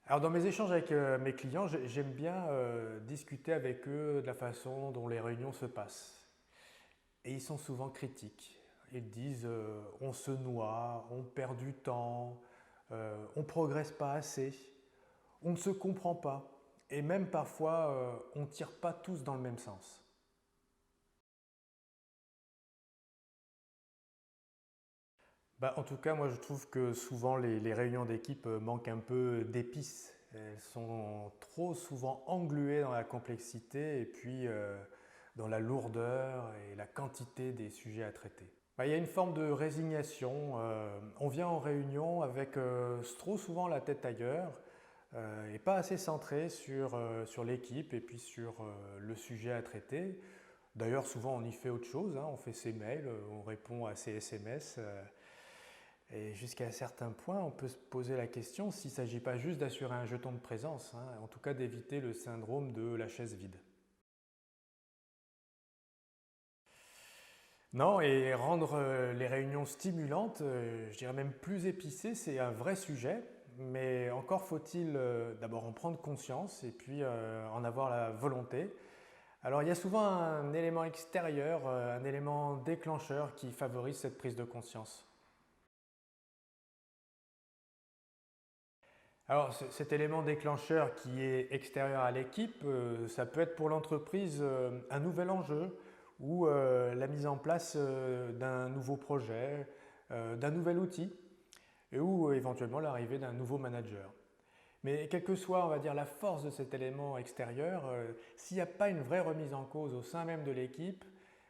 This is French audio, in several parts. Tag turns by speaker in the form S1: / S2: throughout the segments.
S1: Alors dans mes échanges avec mes clients, j'aime bien discuter avec eux de la façon dont les réunions se passent. Et ils sont souvent critiques. Ils disent on se noie, on perd du temps, on ne progresse pas assez, on ne se comprend pas. Et même parfois, on ne tire pas tous dans le même sens. En tout cas, moi je trouve que souvent les réunions d'équipe manquent un peu d'épices. Elles sont trop souvent engluées dans la complexité et puis dans la lourdeur et la quantité des sujets à traiter. Il y a une forme de résignation. On vient en réunion avec trop souvent la tête ailleurs et pas assez centré sur l'équipe et puis sur le sujet à traiter. D'ailleurs, souvent on y fait autre chose, hein. On fait ses mails, on répond à ses SMS. Et jusqu'à un certain point, on peut se poser la question s'il ne s'agit pas juste d'assurer un jeton de présence, hein, en tout cas d'éviter le syndrome de la chaise vide. Non, et rendre les réunions stimulantes, je dirais même plus épicées, c'est un vrai sujet, mais encore faut-il d'abord en prendre conscience et puis en avoir la volonté. Alors il y a souvent un élément extérieur, un élément déclencheur qui favorise cette prise de conscience. Alors cet élément déclencheur qui est extérieur à l'équipe, ça peut être pour l'entreprise un nouvel enjeu ou la mise en place d'un nouveau projet, d'un nouvel outil ou éventuellement l'arrivée d'un nouveau manager. Mais quelle que soit, on va dire, la force de cet élément extérieur, s'il n'y a pas une vraie remise en cause au sein même de l'équipe,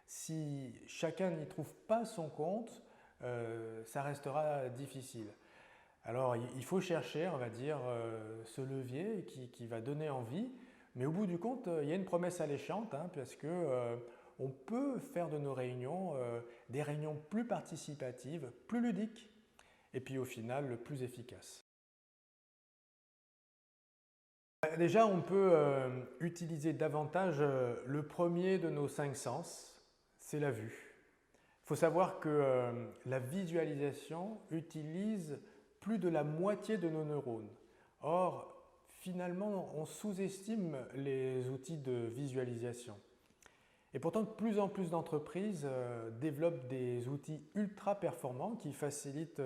S1: si chacun n'y trouve pas son compte, ça restera difficile. Alors il faut chercher, on va dire, ce levier qui va donner envie, mais au bout du compte, il y a une promesse alléchante, hein, parce que on peut faire de nos réunions des réunions plus participatives, plus ludiques, et puis au final plus efficaces. Déjà, on peut utiliser davantage le premier de nos cinq sens, c'est la vue. Il faut savoir que la visualisation utilise plus de la moitié de nos neurones. Or, finalement, on sous-estime les outils de visualisation. Et pourtant, de plus en plus d'entreprises développent des outils ultra performants qui facilitent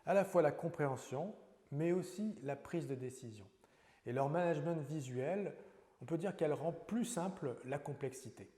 S1: à la fois la compréhension, mais aussi la prise de décision. Et leur management visuel, on peut dire qu'elle rend plus simple la complexité.